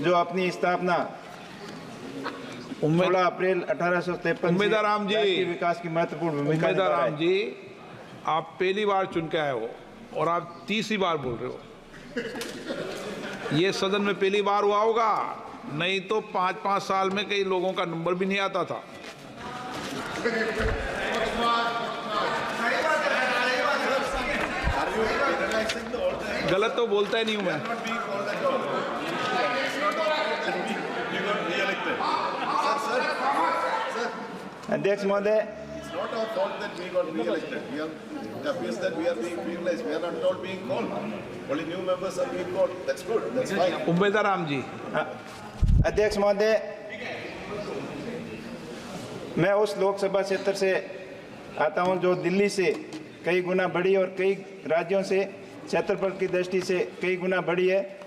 जो अपनी स्थापना 16 अप्रैल 1853 उम्मीदवार राम जी, राष्ट्रीय विकास की महत्वपूर्ण भूमिका उम्मीदवार निभा रहा राम है। जी, आप पहली बार चुन के आए हो और आप तीसरी बार बोल रहे हो। ये सदन में पहली बार हुआ होगा, नहीं तो 5-5 साल में कई लोगों का नंबर भी नहीं आता था। गलत तो बोलता ही नहीं हूं मैं। अध्यक्ष महोदय, It's not our fault that we got re-elected. It appears that we are being penalized. We are not all being called. Only new members are being called. That's good. That's fine. उम्मीदवार राम जी, अध्यक्ष महोदय, मैं उस लोकसभा क्षेत्र से आता हूं जो दिल्ली से कई गुना बड़ी और कई राज्यों से क्षेत्रफल की दृष्टि से कई गुना बड़ी है।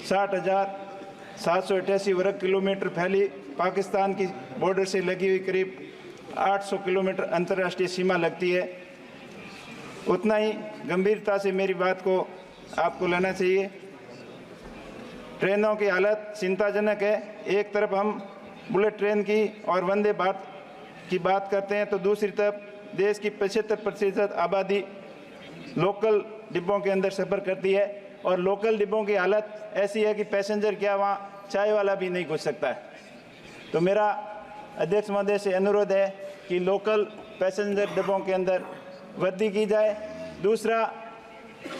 60,788 वर्ग किलोमीटर फैली पाकिस्तान की बॉर्डर से लगी हुई करीब 800 किलोमीटर अंतर्राष्ट्रीय सीमा लगती है। उतना ही गंभीरता से मेरी बात को आपको लेना चाहिए। ट्रेनों की हालत चिंताजनक है। एक तरफ हम बुलेट ट्रेन की और वंदे भारत की बात करते हैं तो दूसरी तरफ देश की 75% आबादी लोकल डिब्बों के अंदर सफ़र करती है और लोकल डिब्बों की हालत ऐसी है कि पैसेंजर क्या वहाँ चाय वाला भी नहीं घुस सकता है। तो मेरा अध्यक्ष महोदय से अनुरोध है कि लोकल पैसेंजर डिब्बों के अंदर वृद्धि की जाए। दूसरा,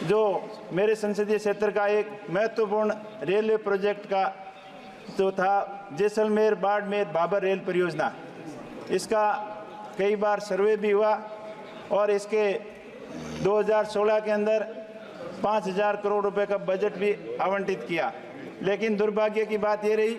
जो मेरे संसदीय क्षेत्र का एक महत्वपूर्ण रेलवे प्रोजेक्ट का जो था जैसलमेर बाड़मेर बाबर रेल परियोजना, इसका कई बार सर्वे भी हुआ और इसके 2016 के अंदर 5,000 करोड़ रुपए का बजट भी आवंटित किया। लेकिन दुर्भाग्य की बात ये रही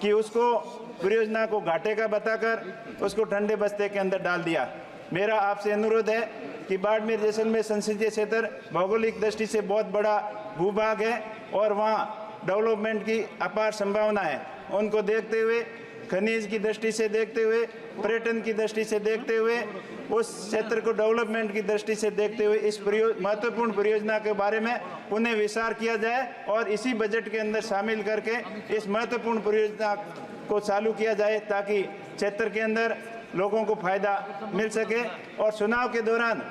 कि उसको परियोजना को घाटे का बताकर उसको ठंडे बस्ते के अंदर डाल दिया। मेरा आपसे अनुरोध है कि बाड़मेर जैसलमेर संसदीय क्षेत्र भौगोलिक दृष्टि से बहुत बड़ा भूभाग है और वहाँ डेवलपमेंट की अपार संभावना है। उनको देखते हुए, खनिज की दृष्टि से देखते हुए, पर्यटन की दृष्टि से देखते हुए, उस क्षेत्र को डेवलपमेंट की दृष्टि से देखते हुए इस महत्वपूर्ण परियोजना के बारे में पुनः विचार किया जाए और इसी बजट के अंदर शामिल करके इस महत्वपूर्ण परियोजना को चालू किया जाए ताकि क्षेत्र के अंदर लोगों को फायदा मिल सके। और चुनाव के दौरान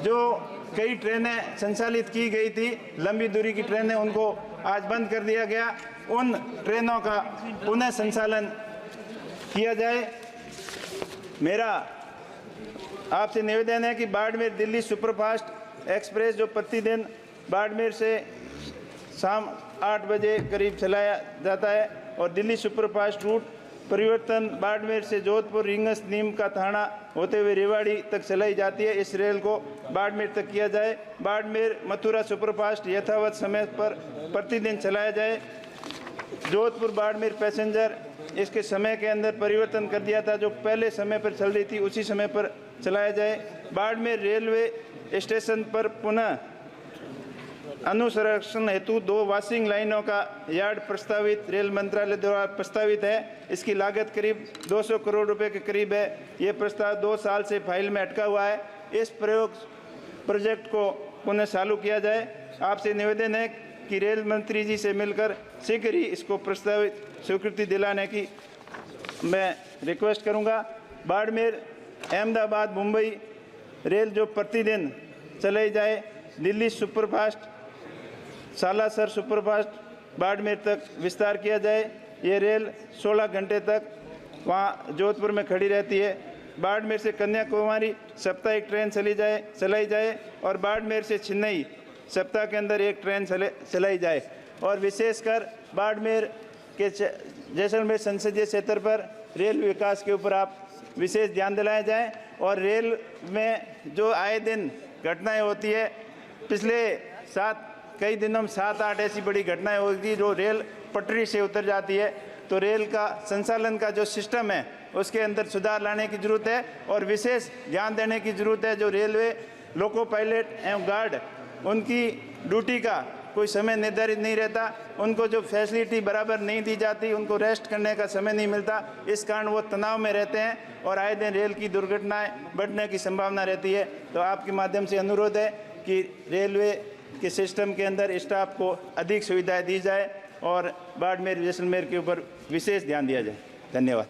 जो कई ट्रेनें संचालित की गई थी, लंबी दूरी की ट्रेनें, उनको आज बंद कर दिया गया। उन ट्रेनों का पुनः संचालन किया जाए। मेरा आपसे निवेदन है कि बाड़मेर दिल्ली सुपरफास्ट एक्सप्रेस जो प्रतिदिन बाड़मेर से शाम 8 बजे करीब चलाया जाता है और दिल्ली सुपरफास्ट रूट परिवर्तन बाड़मेर से जोधपुर रिंगस नीम का थाना होते हुए रेवाड़ी तक चलाई जाती है। इस रेल को बाड़मेर तक किया जाए। बाड़मेर मथुरा सुपरफास्ट यथावत समय पर प्रतिदिन चलाया जाए। जोधपुर बाड़मेर पैसेंजर इसके समय के अंदर परिवर्तन कर दिया था, जो पहले समय पर चल रही थी उसी समय पर चलाया जाए। बाड़मेर रेलवे स्टेशन पर पुनः अनुसंरक्षण हेतु 2 वॉशिंग लाइनों का यार्ड प्रस्तावित रेल मंत्रालय द्वारा प्रस्तावित है। इसकी लागत करीब 200 करोड़ रुपए के करीब है। ये प्रस्ताव 2 साल से फाइल में अटका हुआ है। इस प्रोजेक्ट को पुनः चालू किया जाए। आपसे निवेदन है कि रेल मंत्री जी से मिलकर शीघ्र ही इसको प्रस्तावित स्वीकृति दिलाने की मैं रिक्वेस्ट करूंगा। बाड़मेर अहमदाबाद मुंबई रेल जो प्रतिदिन चलाई जाए। दिल्ली सुपरफास्ट सालासर सुपरफास्ट बाड़मेर तक विस्तार किया जाए। ये रेल 16 घंटे तक वहाँ जोधपुर में खड़ी रहती है। बाड़मेर से कन्याकुमारी साप्ताहिक ट्रेन चलाई जाए और बाड़मेर से चेन्नई सप्ताह के अंदर एक ट्रेन चलाई जाए। और विशेषकर बाड़मेर के जैसलमेर संसदीय क्षेत्र पर रेल विकास के ऊपर आप विशेष ध्यान दिलाया जाए। और रेल में जो आए दिन घटनाएं होती है, पिछले कई दिनों में 7-8 ऐसी बड़ी घटनाएं होती जो रेल पटरी से उतर जाती है। तो रेल का संचालन का जो सिस्टम है उसके अंदर सुधार लाने की ज़रूरत है और विशेष ध्यान देने की ज़रूरत है। जो रेलवे लोको पायलट एवं गार्ड, उनकी ड्यूटी का कोई समय निर्धारित नहीं रहता, उनको जो फैसिलिटी बराबर नहीं दी जाती, उनको रेस्ट करने का समय नहीं मिलता। इस कारण वो तनाव में रहते हैं और आए दिन रेल की दुर्घटनाएं बढ़ने की संभावना रहती है। तो आपके माध्यम से अनुरोध है कि रेलवे के सिस्टम के अंदर स्टाफ को अधिक सुविधाएं दी जाए और बाड़मेर जैसलमेर के ऊपर विशेष ध्यान दिया जाए। धन्यवाद।